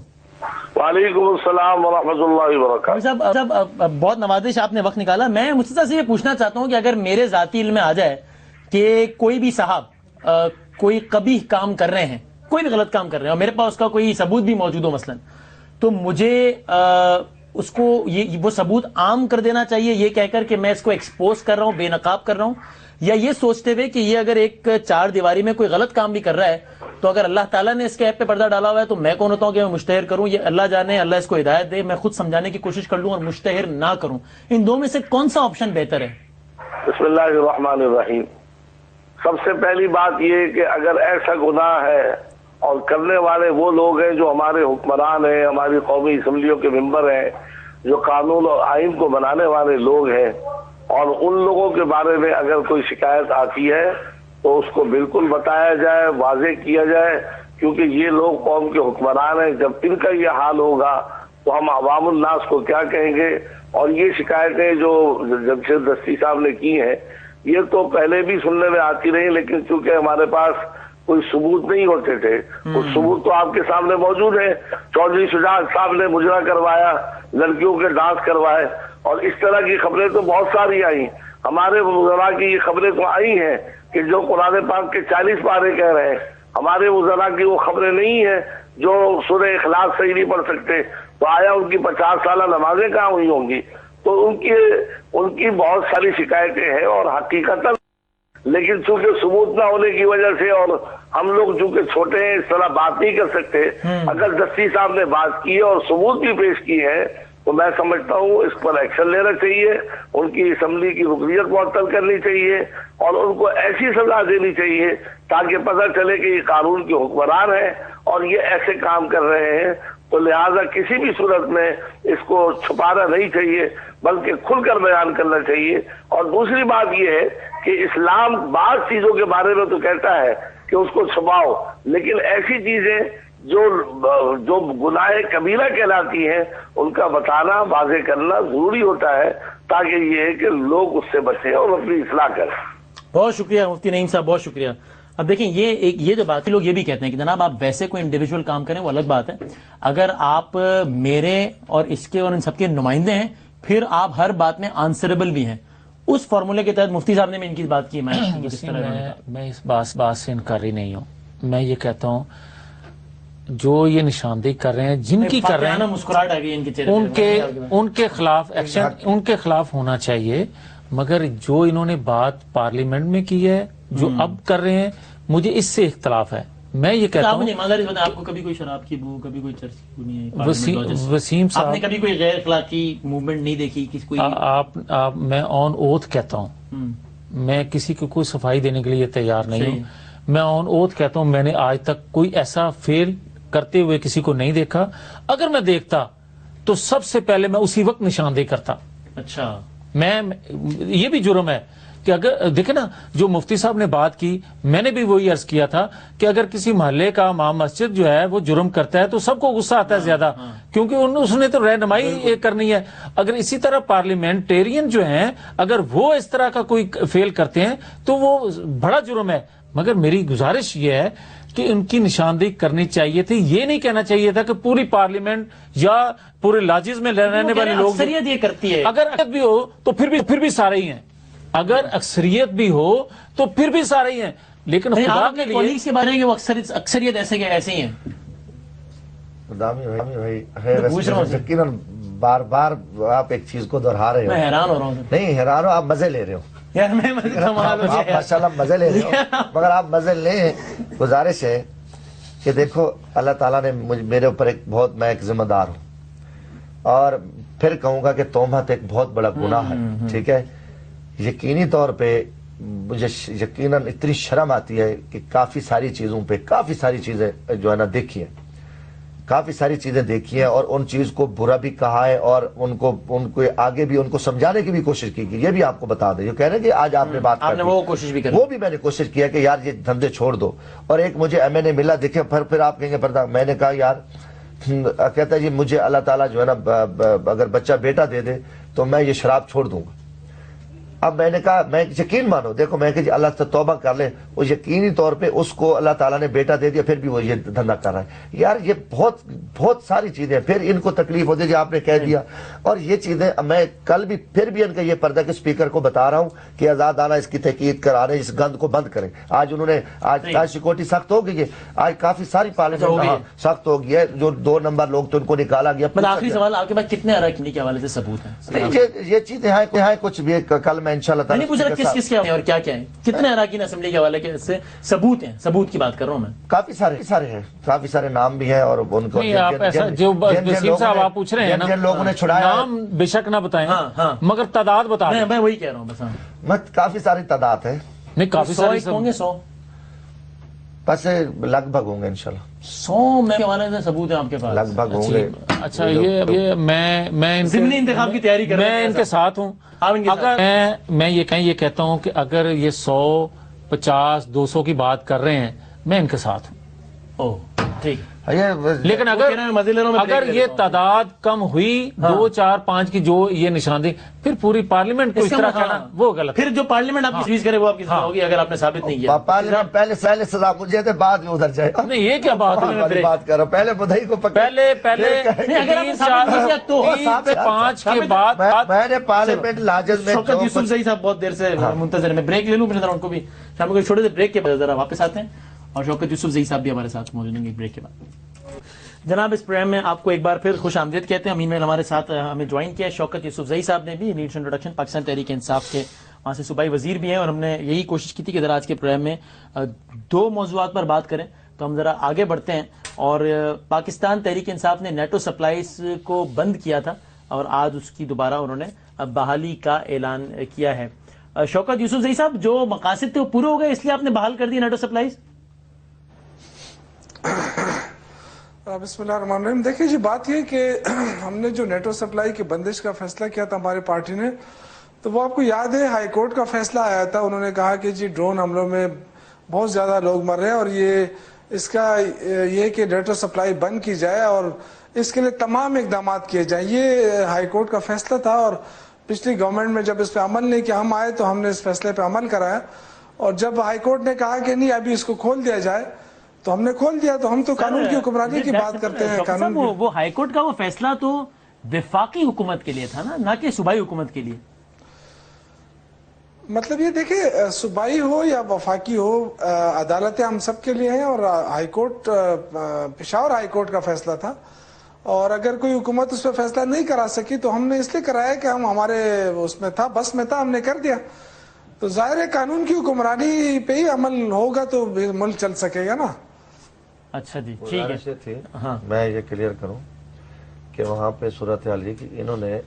وعلیکم السلام ورحمۃ اللہ وبرکاتہ. صاحب بہت نوازش آپ نے وقت نکالا. میں مجھ سے یہ پوچھنا چاہتا ہوں کہ اگر میرے ذاتی علم میں آ جائے کہ کوئی بھی صاحب کوئی قبیح کام کر رہے ہیں، کوئی بھی غلط کام کر رہے ہیں، اور میرے پاس اس کا کوئی ثبوت بھی موجود ہو مثلا، تو مجھے اس کو وہ ثبوت عام کر دینا چاہیے، یہ کہہ کر کہ میں اس کو ایکسپوز کر رہا ہوں، بے نقاب کر رہا ہوں، یا یہ سوچتے ہوئے کہ یہ اگر ایک 4 دیواری میں کوئی غلط کام بھی کر رہا ہے تو اگر اللہ تعالیٰ نے اس کے ایپ پہ پردہ ڈالا ہوا ہے تو میں کون ہوتا ہوں کہ میں مشتہر کروں؟ یہ اللہ جانے، اللہ اس کو ہدایت دے، میں خود سمجھانے کی کوشش کر لوں اور مشتہر نہ کروں. ان دو میں سے کون سا آپشن بہتر ہے؟ بسم اللہ الرحمن الرحیم. سب سے پہلی بات یہ کہ اگر ایسا گناہ ہے اور کرنے والے وہ لوگ ہیں جو ہمارے حکمران ہیں، ہماری قومی اسمبلیوں کے ممبر ہیں، جو قانون اور آئین کو بنانے والے لوگ ہیں، اور ان لوگوں کے بارے میں اگر کوئی شکایت آتی ہے تو اس کو بالکل بتایا جائے، واضح کیا جائے، کیونکہ یہ لوگ قوم کے حکمران ہیں. جب ان کا یہ حال ہوگا تو ہم عوام الناس کو کیا کہیں گے؟ اور یہ شکایتیں جو جمشید دستی صاحب نے کی ہیں یہ تو پہلے بھی سننے میں آتی رہی، لیکن چونکہ ہمارے پاس کوئی ثبوت نہیں ہوتے تھے، وہ ثبوت تو آپ کے سامنے موجود ہے۔ چودھری شجاعت صاحب نے مجرا کروایا، لڑکیوں کے ڈانس کروائے، اور اس طرح کی خبریں تو بہت ساری آئی۔ ہمارے وزراء کی یہ خبریں تو آئی ہیں کہ جو قرآن پاک کے 40 پارے کہہ رہے ہیں، ہمارے وزراء کی وہ خبریں نہیں ہیں جو سورہ اخلاص صحیح نہیں پڑھ سکتے، تو آیا ان کی 50 سالہ نمازیں کہاں ہوئی ہوں گی؟ تو ان کی بہت ساری شکایتیں ہیں، اور حقیقتاً لیکن چونکہ ثبوت نہ ہونے کی وجہ سے، اور ہم لوگ چونکہ چھوٹے ہیں اس طرح بات نہیں کر سکتے۔ اگر دستی صاحب نے بات کی ہے اور ثبوت بھی پیش کی ہے تو میں سمجھتا ہوں اس پر ایکشن لینا چاہیے، ان کی اسمبلی کی رکنیت معطل کرنی چاہیے، اور ان کو ایسی سزا دینی چاہیے تاکہ پتہ چلے کہ یہ قانون کے حکمران ہیں اور یہ ایسے کام کر رہے ہیں۔ تو لہذا کسی بھی صورت میں اس کو چھپانا نہیں چاہیے، بلکہ کھل کر بیان کرنا چاہیے۔ اور دوسری بات یہ ہے کہ اسلام بعض چیزوں کے بارے میں تو کہتا ہے کہ اس کو چھپاؤ، لیکن ایسی چیزیں جو گناہ کبیرہ کہلاتی ہیں ان کا بتانا، واضح کرنا ضروری ہوتا ہے، تاکہ یہ ہے کہ لوگ اس سے بچیں اور اپنی اصلاح کریں۔ بہت شکریہ مفتی نعیم صاحب، بہت شکریہ۔ اب دیکھیں یہ جو باقی لوگ یہ بھی کہتے ہیں کہ جناب آپ ویسے کوئی انڈیویجول کام کریں وہ الگ بات ہے، اگر آپ میرے اور اس کے اور ان سب کے نمائندے ہیں پھر آپ ہر بات میں آنسریبل بھی ہیں۔ اس فارمولے کے تحت مفتی صاحب نے ان کی بات کی، میں اس بات سے انکاری نہیں ہوں۔ میں یہ کہتا ہوں جو یہ نشاندہی کر رہے ہیں، جن کی کر رہے ہیں، مسکراہٹ آ گئی ان کے چہرے، ان کے خلاف ایکشن ان کے خلاف ہونا چاہیے، مگر جو انہوں نے بات پارلیمنٹ میں کی ہے، جو اب کر رہے ہیں، مجھے اس سے اختلاف ہے۔ میں یہ کہتا ہوں آپ کو کبھی کوئی شراب کی بو، کبھی کوئی چرس کی بو نہیں ہے؟ وسیم صاحب، آپ نے کبھی کوئی غیر اخلاقی موومنٹ نہیں دیکھی؟ میں آن اوتھ کہتا ہوں، میں کسی کو کوئی صفائی دینے کے لیے تیار نہیں ہوں۔ میں آن اوتھ کہتا ہوں میں نے آج تک کوئی ایسا فیل کرتے ہوئے کسی کو نہیں دیکھا۔ اگر میں دیکھتا تو سب سے پہلے میں اسی وقت نشاندہی کرتا۔ اچھا، یہ بھی جرم ہے کہ اگر دیکھیں نا، جو مفتی صاحب نے بات کی، میں نے بھی وہی عرض کیا تھا کہ اگر کسی محلے کا امام مسجد جو ہے وہ جرم کرتا ہے تو سب کو غصہ آتا ہے زیادہ، کیونکہ اس نے تو رہنمائی کرنی ہے۔ اگر اسی طرح پارلیمنٹرین جو ہیں اگر وہ اس طرح کا کوئی فیل کرتے ہیں تو وہ بڑا جرم ہے۔ مگر میری گزارش یہ ہے کہ ان کی نشاندہی کرنی چاہیے تھی، یہ نہیں کہنا چاہیے تھا کہ پوری پارلیمنٹ یا پورے لاجز میں رہنے والے لوگ اکثریت یہ کرتی ہے۔ اگر اکثریت بھی ہو تو پھر بھی سارے ہی ہیں، اگر اکثریت بھی ہو تو پھر بھی سارے ہی ہیں، لیکن خدا کے لیے کے بارے میں وہ اکثریت ایسے ہی ہیں۔ یقیناً بار بار آپ ایک چیز کو دہرا رہے ہو، میں حیران ہو رہا ہوں۔ نہیں حیران ہو، آپ مزے لے رہے ہو یار میں آپ ماشاءاللہ مزے لے رہے ہو، مگر آپ مزے لیں۔ گزارش ہے کہ دیکھو اللہ تعالیٰ نے میرے اوپر میں ایک ذمہ دار ہوں، اور پھر کہوں گا کہ تہمت ایک بہت بڑا گناہ ہے، ٹھیک ہے۔ یقینی طور پہ مجھے یقیناً اتنی شرم آتی ہے کہ کافی ساری چیزوں پہ کافی ساری چیزیں جو ہے نا دیکھی ہیں، کافی ساری چیزیں دیکھی ہیں، اور ان چیز کو برا بھی کہا ہے، اور ان کو آگے بھی ان کو سمجھانے کی بھی کوشش کی گئی۔ یہ بھی آپ کو بتا دیں، جو کہہ رہے ہیں کہ آج آپ نے بات کی، وہ کوشش بھی وہ بھی میں نے کوشش کیا کہ یار یہ دھندے چھوڑ دو۔ اور ایک مجھے ایم این اے ملا، دیکھیں پھر آپ کہیں گے پردہ، میں نے کہا یار، کہتا ہے جی مجھے اللہ تعالیٰ جو ہے نا اگر بچہ بیٹا دے دے تو میں یہ شراب چھوڑ دوں گا۔ اب میں نے کہا میں یقین مانو، دیکھو میں کہ جی اللہ سے توبہ کر لے، وہ یقینی طور پہ اس کو اللہ تعالیٰ نے بیٹا دے دیا، پھر بھی وہ یہ دھندا کر رہا ہے۔ یار یہ بہت ساری چیزیں، پھر ان کو تکلیف ہوتی ہے جی آپ نے کہہ دیا، اور یہ چیزیں میں کل بھی پھر بھی ان کا یہ پردہ کے اسپیکر کو بتا رہا ہوں کہ آزادانہ اس کی تحقیق کرانے، اس گند کو بند کریں۔ آج انہوں نے آج سیکورٹی سخت ہو گئی ہے، آج کافی ساری پارلیمنٹ سخت ہو گئی ہے، جو 2 نمبر لوگ تو ان کو نکالا گیا۔ آخری سوال آپ کے پاس کتنے اراکینی کے حوالے سے ثبوت ہیں؟ یہ چیزیں ہیں کچھ بھی، کل میں انشاءاللہ تعالیٰ نہیں پوچھ رہا کس کے اور کیا ہیں، کتنے اراکین اسمبلی کے حوالے سے ثبوت ہیں، ثبوت کی بات کر رہا ہوں میں۔ کافی سارے ہیں، کافی سارے نام بھی ہیں، اور ان کو جو وسیم صاحب آپ پوچھ رہے ہیں نا، جن لوگوں نے چھڑایا، نام بے شک نہ بتائیں مگر تعداد بتا دیں۔ میں وہی کہہ رہا ہوں بس۔ میں کافی ساری تعداد ہے، نہیں کافی ساری ہوں گے، 100 بس لگ بھگ ہوں گے انشاءاللہ، 100 میں کے حوالے سے ثبوت ہیں آپ کے پاس؟ لگ بھگ ہوں گے۔ اچھا یہ میں ضمنی انتخاب کی تیاری کر رہے ہیں، میں ان کے ساتھ ہوں۔ اگر میں یہ کہتا ہوں کہ اگر یہ 100 50 200 کی بات کر رہے ہیں، میں ان کے ساتھ ہوں۔ ٹھیک لیکن اگر یہ تعداد کم ہوئی 2 4 5 کی جو یہ نشاندہی پھر پوری پارلیمنٹ کو اس طرح کہنا وہ غلط. پھر جو پارلیمنٹ آپ کی کرے وہ آپ کی سزا ہوگی اگر آپ نے ثابت نہیں کیا. پارلیمنٹ پہلے سزا مجھے تھے بعد میں ادھر جائے. نہیں یہ کیا بات ہے, بات کر رہا ہوں پہلے بدھائی کو پہلے 3 4 5 کے بعد میں نے پارلیمنٹ لاجز میں. شوکت یوسف زئی صاحب بہت دیر سے منتظر میں بریک لے لوں پھر ان کو بھی شام کو چھوٹے سے بریک کے بعد ذرا واپس آتے ہیں اور شوکت یوسف زئی صاحب بھی ہمارے ساتھ موجود ہیں بریک کے بعد. جناب اس پروگرام میں آپ کو ایک بار پھر خوش آمدید کہتے ہیں. امین میں ہمارے ساتھ ہمیں جوائن کیا ہے شوکت یوسف زئی صاحب نے بھی لیڈرشپ انٹروڈکشن پاکستان تحریک انصاف کے وہاں سے صوبائی وزیر بھی ہیں اور ہم نے یہی کوشش کی تھی کہ ذرا آج کے پروگرام میں 2 موضوعات پر بات کریں تو ہم ذرا آگے بڑھتے ہیں. اور پاکستان تحریک انصاف نے نیٹو سپلائز کو بند کیا تھا اور آج اس کی دوبارہ انہوں نے بحالی کا اعلان کیا ہے. شوکت یوسف زئی صاحب جو مقاصد تھے وہ پورے ہو گئے اس لیے آپ نے بحال کر دی نیٹو سپلائز؟ بسم اللہ الرحمن الرحیم. دیکھیں جی بات یہ کہ ہم نے جو نیٹو سپلائی کی بندش کا فیصلہ کیا تھا ہماری پارٹی نے تو وہ آپ کو یاد ہے ہائی کورٹ کا فیصلہ آیا تھا. انہوں نے کہا کہ جی ڈرون حملوں میں بہت زیادہ لوگ مر رہے ہیں اور اس کا یہ کہ نیٹو سپلائی بند کی جائے اور اس کے لیے تمام اقدامات کیے جائیں. یہ ہائی کورٹ کا فیصلہ تھا اور پچھلی گورنمنٹ میں جب اس پہ عمل نہیں کیا ہم آئے تو ہم نے اس فیصلے پہ عمل کرایا اور جب ہائی کورٹ نے کہا کہ نہیں ابھی اس کو کھول دیا جائے تو ہم نے کھول دیا. تو ہم تو قانون کی حکمرانی کی بات کرتے ہیں. قانون وہ ہائی کورٹ کا وہ فیصلہ تو وفاقی حکومت کے لیے تھا نا, نہ کہ صوبائی حکومت کے لیے. مطلب یہ دیکھیں صوبائی ہو یا وفاقی ہو عدالتیں ہم سب کے لیے ہیں اور high court Peshawar high court کا فیصلہ تھا اور اگر کوئی حکومت اس پہ فیصلہ نہیں کرا سکی تو ہم نے اس لیے کرایا کہ ہم ہمارے اس میں تھا بس میں تھا ہم نے کر دیا. تو ظاہر ہے قانون کی حکمرانی پہ ہی عمل ہوگا تو ملک چل سکے گا نا. اچھا جی ٹھیک ہے. میں یہ کلیئر کروں کہ وہاں پہ صورتحال یہ کہ انہوں نے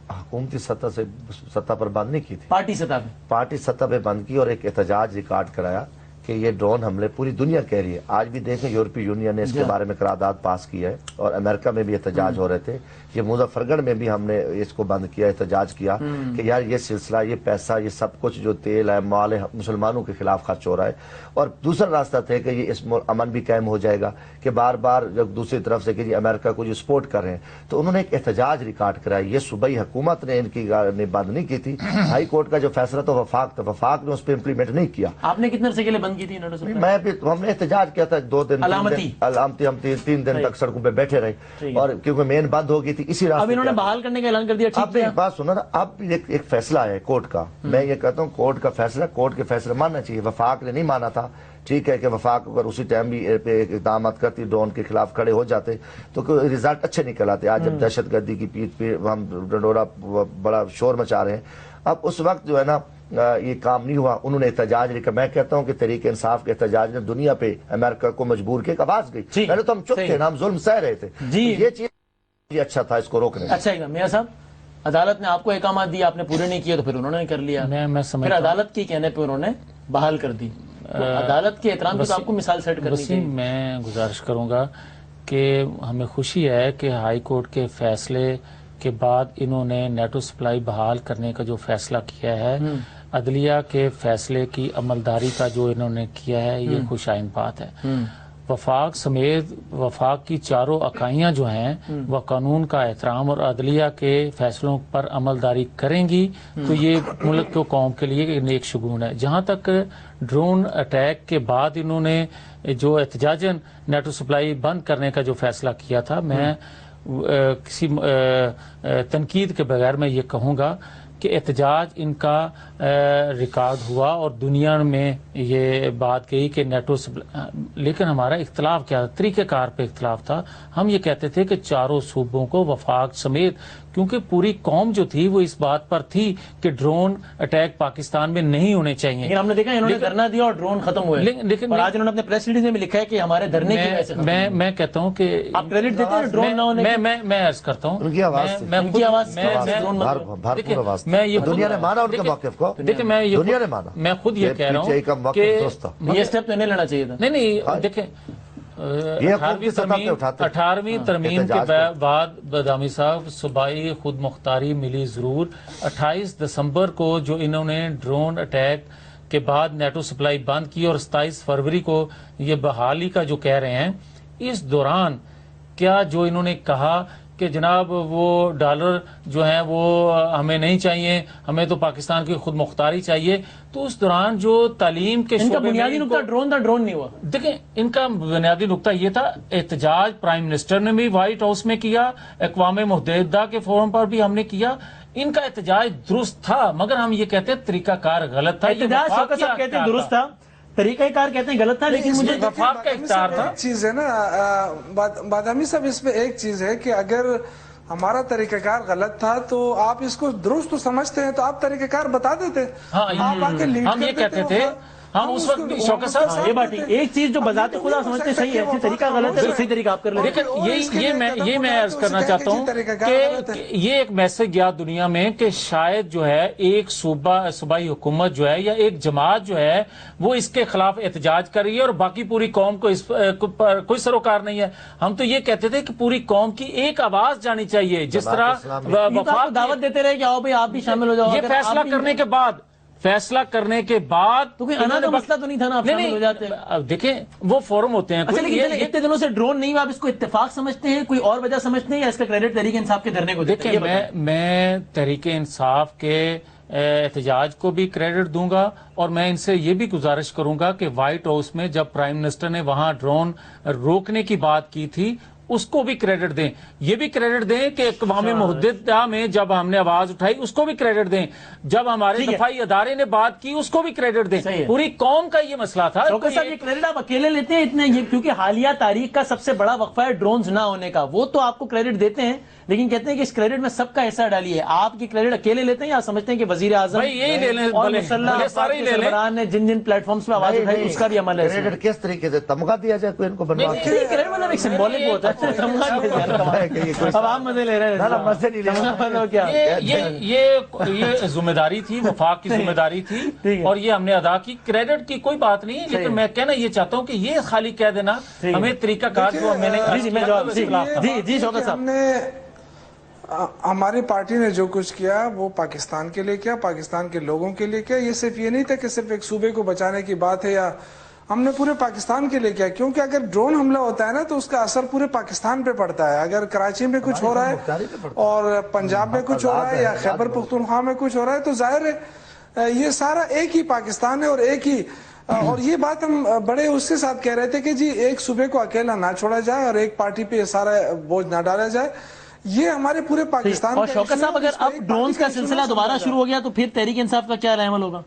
حکومتی سطح پر بند نہیں کی تھی, پارٹی سطح پہ بند کی اور ایک احتجاج ریکارڈ کرایا کہ یہ ڈرون حملے پوری دنیا کہہ رہی ہے. آج بھی دیکھیں یورپی یونین نے اس کے بارے میں قرارداد پاس کی ہے اور امریکہ میں بھی احتجاج ہو رہے تھے. یہ مظفر گڑھ میں بھی ہم نے اس کو بند کیا, احتجاج کیا کہ یار یہ سلسلہ یہ پیسہ یہ سب کچھ جو تیل ہے مال ہے مسلمانوں کے خلاف خرچ ہو رہا ہے. اور دوسرا راستہ تھا کہ یہ اس امن بھی قائم ہو جائے گا کہ بار بار جب دوسری طرف سے کہ جی امریکہ کو جو سپورٹ کر رہے ہیں تو انہوں نے ایک احتجاج ریکارڈ کرایا. یہ صوبائی حکومت نے ان کی بند نہیں کی تھی. ہائی کورٹ کا جو فیصلہ تو وفاق تھا, وفاق نے اس پہ امپلیمنٹ نہیں کیا. آپ نے کتنے عرصے کے لیے بند کی تھی؟ ہم نے احتجاج کیا تھا 2 دن علامتی, ہم 3 دن تک سڑکوں پہ بیٹھے رہے اور کیونکہ مین بند ہو گئی تھی اسی راستے. اب انہوں نے بحال کرنے کا اعلان کر دیا. اب بات سنا نا, اب ایک فیصلہ ہے کورٹ کا. میں یہ کہتا ہوں کورٹ کا فیصلہ کورٹ کے فیصلے ماننا چاہیے. وفاق نے نہیں مانا تھا, ٹھیک ہے کہ وفاق اگر اسی ٹائم بھی اقدامات کرتی ڈرون کے خلاف کھڑے ہو جاتے تو رزلٹ اچھے نکل آتے. آج جب دہشت گردی کی پیٹ پہ ہم ڈنڈورا بڑا شور مچا رہے ہیں, اب اس وقت جو ہے نا یہ کام نہیں ہوا. انہوں نے احتجاج میں کہتا ہوں کہ تحریک انصاف کے احتجاج نے دنیا پہ امریکہ کو مجبور کیا, آواز گئی. پہلے تو ہم چپ تھے نا, ہم ظلم سہ رہے تھے. یہ چیز اچھا تھا اس کو روکنے. اچھا میاں صاحب, عدالت نے آپ کو احکامات دیے, آپ نے پورے نہیں کیے تو پھر انہوں نے کر لیا. پھر عدالت کے کہنے پہ انہوں نے بحال کر دی. عدالت کے احترام کی تو آپ کو مثال سیٹ کرنی چاہیے. میں گزارش کروں گا کہ ہمیں خوشی ہے کہ ہائی کورٹ کے فیصلے کے بعد انہوں نے نیٹو سپلائی بحال کرنے کا جو فیصلہ کیا ہے, عدلیہ کے فیصلے کی عملداری کا جو انہوں نے کیا ہے, یہ خوش آئند بات ہے. وفاق سمیت وفاق کی چاروں اکائیاں جو ہیں وہ قانون کا احترام اور عدلیہ کے فیصلوں پر عملداری کریں گی تو یہ ملک کو قوم کے لیے ایک نیک شگون ہے. جہاں تک ڈرون اٹیک کے بعد انہوں نے جو احتجاجاً نیٹو سپلائی بند کرنے کا جو فیصلہ کیا تھا, میں کسی تنقید کے بغیر میں یہ کہوں گا کہ احتجاج ان کا ریکارڈ ہوا اور دنیا میں یہ بات کہی کہ نیٹو لیکن ہمارا اختلاف کیا تھا؟ طریقہ کار پہ اختلاف تھا. ہم یہ کہتے تھے کہ چاروں صوبوں کو وفاق سمیت, کیونکہ پوری قوم جو تھی وہ اس بات پر تھی کہ ڈرون اٹیک پاکستان میں نہیں ہونے چاہیے. لیکن ہم نے دیکھا انہوں نے دھرنا دیا اور ڈرون ختم ہوئے. لیکن آج انہوں نے اپنے پریس ریلیز میں لکھا ہے کہ ہمارے دھرنے کی وجہ سے. میں کہتا ہوں کہ آپ کریڈٹ دیتے ہیں ڈرون نہ ہونے کی. میں عرض کرتا ہوں میں یہ دنیا نے مانا ان کے موقف کو. دیکھیں میں خود یہ کہہ رہا ہوں کہ یہ اسٹیپ تو نہیں لینا چاہیے تھا. نہیں دیکھیں 18ویں ترمیم کے بعد بدامی صاحب صوبائی خود مختاری ملی ضرور. 28 دسمبر کو جو انہوں نے ڈرون اٹیک کے بعد نیٹو سپلائی بند کی اور 27 فروری کو یہ بحالی کا جو کہہ رہے ہیں اس دوران کیا جو انہوں نے کہا کہ جناب وہ ڈالر جو ہیں وہ ہمیں نہیں چاہیے, ہمیں تو پاکستان کی خود مختاری چاہیے, تو اس دوران جو تعلیم کے ان کا شعبے میں بنیادی نقطہ ڈرون تھا, ڈرون نہیں ہوا. دیکھیں ان کا بنیادی نقطہ یہ تھا, احتجاج پرائم منسٹر نے بھی وائٹ ہاؤس میں کیا, اقوام متحدہ کے فورم پر بھی ہم نے کیا, ان کا احتجاج درست تھا, مگر ہم یہ کہتے ہیں طریقہ کار غلط تھا. احتجاج شوکت صاحب کہتے ہیں درست تھا, طریقہ کار کہتے ہیں غلط تھا, لیکن مجھے وفاق کا اختیار تھا. ایک چیز ہے نا بادامی صاحب, اس میں ایک چیز ہے کہ اگر ہمارا طریقہ کار غلط تھا تو آپ اس کو درست تو سمجھتے ہیں تو آپ طریقہ کار بتا دیتے. آپ آ کے لیڈ ہم یہ کہتے تھے, ہم اس وقت بھی شوکت صاحب یہ بات ایک چیز جو بذات خدا سمجھتے ہیں صحیح ہے, طریقہ غلط ہے تو صحیح طریقہ آپ کر لیں. لیکن یہ میں عرض کرنا چاہتا ہوں کہ یہ ایک میسج گیا دنیا میں کہ شاید جو ہے ایک صوبائی حکومت جو ہے یا ایک جماعت جو ہے وہ اس کے خلاف احتجاج کر رہی ہے اور باقی پوری قوم کو اس پر کوئی سروکار نہیں ہے. ہم تو یہ کہتے تھے کہ پوری قوم کی ایک آواز جانی چاہیے, جس طرح وفاق دعوت دیتے رہے کہ آؤ بھائی آپ بھی شامل ہو جاؤ. یہ فیصلہ کرنے کے بعد تو کوئی انا کا مسئلہ تو نہیں تھا نا, آپ شامل ہو جاتے. دیکھیں وہ فورم ہوتے ہیں. اچھا لیکن اتنے دنوں سے ڈرون نہیں ہوا, آپ اس کو اتفاق سمجھتے ہیں, کوئی اور وجہ سمجھتے ہیں, یا اس کا کریڈٹ تحریک انصاف کے دھرنے کو دیتے ہیں؟ دیکھیں میں تحریک انصاف کے احتجاج کو بھی کریڈٹ دوں گا, اور میں ان سے یہ بھی گزارش کروں گا کہ وائٹ ہاؤس میں جب پرائم منسٹر نے وہاں ڈرون روکنے کی بات کی تھی اس کو بھی کریڈٹ دیں. یہ بھی کریڈٹ دیں کہ اقوام متحدہ میں جب ہم نے آواز اٹھائی اس کو بھی کریڈٹ دیں, جب ہمارے دفاعی ادارے نے بات کی اس کو بھی کریڈٹ دیں. پوری قوم کا یہ مسئلہ تھا. شوکت صاحب یہ کریڈٹ آپ اکیلے لیتے ہیں اتنے, کیونکہ حالیہ تاریخ کا سب سے بڑا وقفہ ہے ڈرونز نہ ہونے کا, وہ تو آپ کو کریڈٹ دیتے ہیں, لیکن کہتے ہیں کہ اس کریڈٹ میں سب کا حصہ ڈالیے. آپ کی کریڈٹ اکیلے لیتے ہیں یا سمجھتے ہیں کہ وزیر اعظم اور مسلح سربراہان نے جن پلیٹ فارمز پہ آواز اٹھائی اس کا بھی عمل ہے؟ کریڈٹ کس طریقے سے تمغہ دیا جائے کوئی ان کو بنوا کے؟ کریڈٹ مطلب ایک سمبولک ہوتا ہے. اب آپ مزے لے رہے ہیں. یہ ذمہ داری تھی, وفاق کی ذمہ داری تھی, اور یہ ہم نے ادا کی. کریڈٹ کی کوئی بات نہیں, لیکن میں کہنا یہ چاہتا ہوں کہ یہ خالی کہہ دینا ہمیں طریقہ کار جو میں نے جی شوکت صاحب, ہماری پارٹی نے جو کچھ کیا وہ پاکستان کے لیے کیا, پاکستان کے لوگوں کے لیے کیا. یہ صرف یہ نہیں تھا کہ صرف ایک صوبے کو بچانے کی بات ہے, یا ہم نے پورے پاکستان کے لیے کیا, کیونکہ اگر ڈرون حملہ ہوتا ہے نا تو اس کا اثر پورے پاکستان پہ پڑتا ہے. اگر کراچی میں کچھ ہو رہا ہے اور پنجاب میں کچھ ہو رہا ہے یا خیبر پختونخوا میں کچھ ہو رہا ہے تو ظاہر ہے یہ سارا ایک ہی پاکستان ہے اور ایک ہی. اور یہ بات ہم بڑے اس کے ساتھ کہہ رہے تھے کہ جی ایک صوبے کو اکیلا نہ چھوڑا جائے اور ایک پارٹی پہ یہ سارا بوجھ نہ ڈالا جائے. یہ ہمارے پورے پاکستان. اور شوکت صاحب اگر اب ڈرونز کا سلسلہ دوبارہ شروع ہو گیا تو پھر تحریک انصاف کا کیا عمل ہوگا؟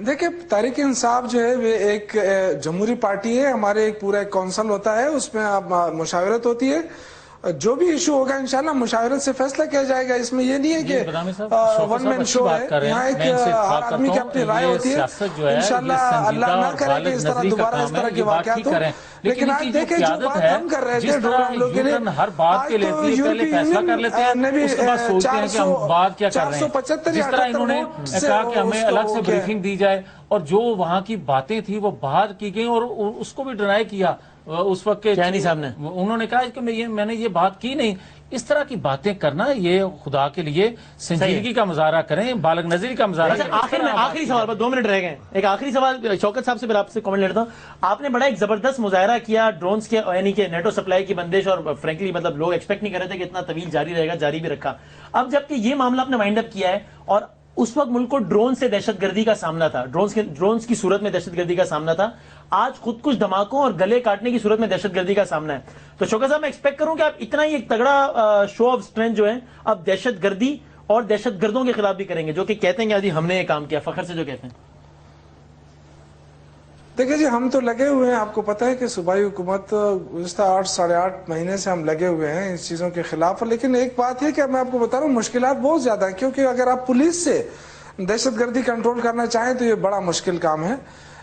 دیکھیں تحریک انصاف جو ہے وہ ایک جمہوری پارٹی ہے, ہمارے ایک پورا ایک کونسل ہوتا ہے, اس میں مشاورت ہوتی ہے, جو بھی ایشو ہوگا انشاءاللہ مشاورت سے فیصلہ کیا جائے گا. اس میں یہ نہیں ہے کہ ون مین شو ہے, یہاں ایک ہر آدمی کی اپنی رائے ہوتی ہے. انشاءاللہ اللہ نہ کرے کہ اس طرح دوبارہ اس طرح کے واقعات ہوں. لیکن آج دیکھیں جو بات ہم کر رہے تھے ڈرون حملوں کے لیے, آج تو یورپی یونین نے بھی 475 جس طرح انہوں نے کہا کہ ہمیں الگ سے بریفنگ دی جائے, اور جو وہاں کی باتیں تھی وہ باہر کی گئیں, اور اس کو بھی ڈرائی کیا اس وقت کے چینی صاحب نے. انہوں نے کہا کہ میں نے یہ بات کی نہیں. اس طرح کی باتیں کرنا یہ خدا کے لیے سنجیدگی کا مظاہرہ کریں, بالغ نظری کا مظاہرہ کریں. آخری سوال, بس 2 منٹ رہ گئے, ایک آخری سوال شوکت صاحب سے پھر آپ سے کامنٹ لیتا ہوں. آپ نے بڑا ایک زبردست مظاہرہ کیا ڈرونز کے, یعنی کہ نیٹو سپلائی کی بندش, اور فرینکلی مطلب لوگ ایکسپیکٹ نہیں کر رہے تھے کہ اتنا طویل جاری رہے گا, جاری بھی رکھا. اب جبکہ یہ معاملہ آپ نے وائنڈ اپ کیا ہے, اور اس وقت ملک کو ڈرون سے دہشت گردی کا سامنا تھا, ڈرونز کی صورت میں دہشت گردی کا سامنا تھا, آج خود کچھ دھماکوں اور گلے کاٹنے کی صورت میں دہشت گردی کا سامنا ہے. تو شوکت صاحب میں ایکسپیکٹ کروں کہ آپ اتنا ہی ایک تگڑا شو آف اسٹرینتھ جو ہے اب دہشت گردی اور دہشت گردوں کے خلاف بھی کریں گے, جو کہ کہتے ہیں کہ ہم نے یہ کام کیا, فخر سے جو کہتے ہیں. دیکھیں جی ہم تو لگے ہوئے ہیں, آپ کو پتہ ہے کہ صوبائی حکومت گزشتہ 8-8.5 مہینے سے ہم لگے ہوئے ہیں اس چیزوں کے خلاف. لیکن ایک بات ہے کہ میں آپ کو بتا رہا ہوں مشکلات بہت زیادہ ہیں, کیونکہ اگر آپ پولیس سے دہشت گردی کنٹرول کرنا چاہیں تو یہ بڑا مشکل کام ہے.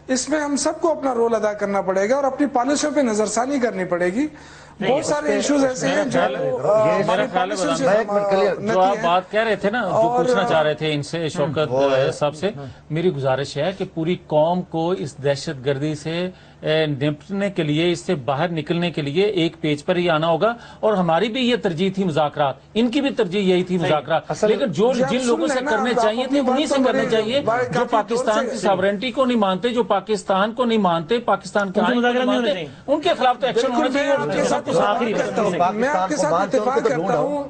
اس میں ہم سب کو اپنا رول ادا کرنا پڑے گا اور اپنی پالیسیوں پہ نظر ثانی کرنی پڑے گی. بہت سارے ایشوز ایسے ہیں جو میرا خیال ہے جو آپ بات کہہ رہے تھے نا، جو پوچھنا چاہ رہے تھے ان سے شوکت صاحب سے، میری گزارش ہے کہ پوری قوم کو اس دہشت گردی سے نپٹنے کے لیے، اس سے باہر نکلنے کے لیے ایک پیج پر ہی آنا ہوگا، اور ہماری بھی یہ ترجیح تھی مذاکرات، ان کی بھی ترجیح یہی تھی مذاکرات، لیکن جو جن لوگوں سے کرنے چاہیے تھے انہی سے کرنے چاہیے، جو پاکستان کی ساورنٹی کو نہیں مانتے، جو پاکستان کو نہیں مانتے، پاکستان کے آئین کو نہیں مانتے، ان کے خلاف تو ایکشن ہونا چاہیے۔ میں آپ کے ساتھ اتفاق کرتا ہوں،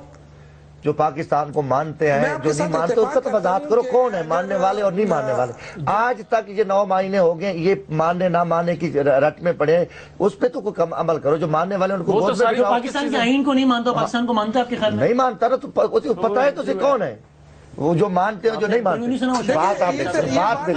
جو پاکستان کو مانتے ہیں، جو نہیں مانتے، اس کا تو وضاحت کرو کون ہے ماننے والے اور نہیں ماننے والے۔ آج تک یہ 9 مہینے ہو گئے، یہ ماننے نہ ماننے کی رٹ میں پڑے، اس پہ تو کوئی کم عمل کرو۔ جو ماننے والے ان کو پاکستان کے آئین کو نہیں مانتا، پاکستان کو مانتا ہے آپ کے خیال میں؟ نہیں مانتا نا، تو پتہ ہے تو اسے کون ہے وہ جو مانتے ہیں جو نہیں مانتے۔ بات آپ یہاں پہ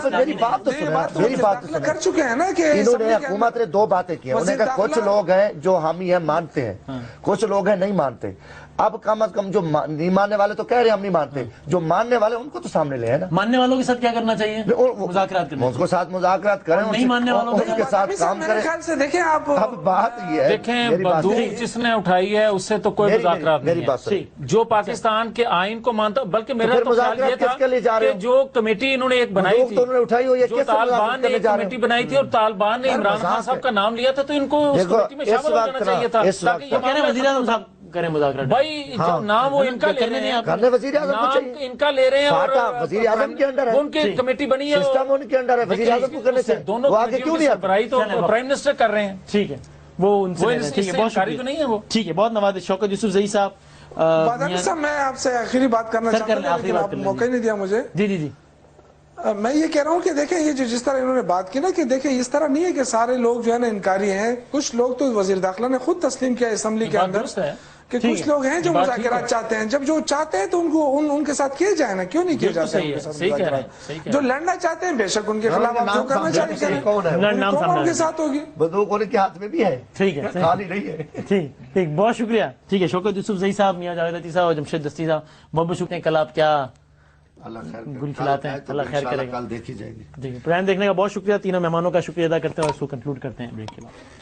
میری بات تو سنیں، میری بات تو کر چکے ہیں نا کہ انہوں نے حکومت نے 2 باتیں کی ہیں۔ انہوں نے کہا کچھ لوگ ہیں جو ہم یہ مانتے ہیں، کچھ لوگ ہیں نہیں مانتے۔ اب کم از کم جو نہیں ماننے والے تو کہہ رہے ہیں ہم نہیں مانتے، جو ماننے والے ان کو تو سامنے لے ہے نا۔ ماننے والوں کے ساتھ کیا کرنا چاہیے؟ مذاکرات کریں، اس کے ساتھ مذاکرات کریں، نہیں ماننے والوں کے ساتھ کام کریں۔ خیال سے دیکھیں آپ، اب بات یہ ہے، دیکھیں بندوق جس نے اٹھائی ہے اس سے تو کوئی مذاکرات نہیں ہے، جو پاکستان کے آئین کو مانتا، بلکہ میرا تو خیال یہ تھا کہ جو کمیٹی انہوں نے ایک بنائی تھی، جو طالبان نے ایک کمیٹی بنائی تھی اور طالبان نے عمران خان صاحب کا نام لیا تھا، تو ان کو اس کمیٹی میں شامل ہو جانا چاہیے تھا، وزیر اعظم صاحب کریں مذاکرات۔ بھائی جو نام وہ ان کا لے رہے ہیں، کرنے وزیر اعظم کو نام چاہیے، ان کا لے رہے ہیں، اور وزیر اعظم کے انڈر ہے، ان کی کمیٹی بنی ہے، سسٹم ان کے انڈر ہے، وزیر اعظم کو کرنے چاہیے، دونوں وہ آگے کیوں نہیں آتے؟ برائی تو پرائم منسٹر کر رہے ہیں۔ ٹھیک ہے، وہ ان سے ٹھیک ہے، بہت شکریہ، نہیں ہے وہ، ٹھیک ہے، بہت نوازش۔ شوکت یوسف زئی صاحب، بادامی صاحب میں آپ سے آخری بات کرنا چاہتا ہوں، لیکن آپ موقع نہیں دیا مجھے۔ جی جی جی، میں یہ کہہ رہا ہوں کہ دیکھیں یہ جو جس طرح انہوں نے بات کی نا، کہ دیکھیں اس طرح نہیں ہے کہ سارے لوگ جو ہے نا انکاری ہیں، کچھ لوگ تو وزیر داخلہ نے خود تسلیم کیا اسمبلی کے اندر کہ کچھ لوگ ہیں جو مذاکرات چاہتے ہیں، جب جو چاہتے ہیں تو ان کو ان کے ساتھ کیے جائے نا، کیوں نہیں کیے جاتے ہیں؟ جو لڑنا چاہتے ہیں بے شک ان کے خلاف آپ جو کرنا چاہیے کریں، قوم ان کے ساتھ ہوگی، بندوق ان کے ہاتھ میں بھی ہے، ٹھیک ہے، خالی نہیں ہے۔ ٹھیک، بہت شکریہ۔ ٹھیک ہے، شوکت یوسف زئی صاحب، میاں جاوید عطی صاحب اور جمشید دستی صاحب، بہت بہت شکریہ۔ کل آپ کیا گل کھلاتے ہیں، اللہ خیر کرے گا، کل دیکھی جائے گی۔ جی، پروگرام دیکھنے کا بہت شکریہ، تینوں مہمانوں کا شکریہ ادا کرتے ہیں اور اس کو کنکلوڈ کرتے ہیں بریک کے بعد۔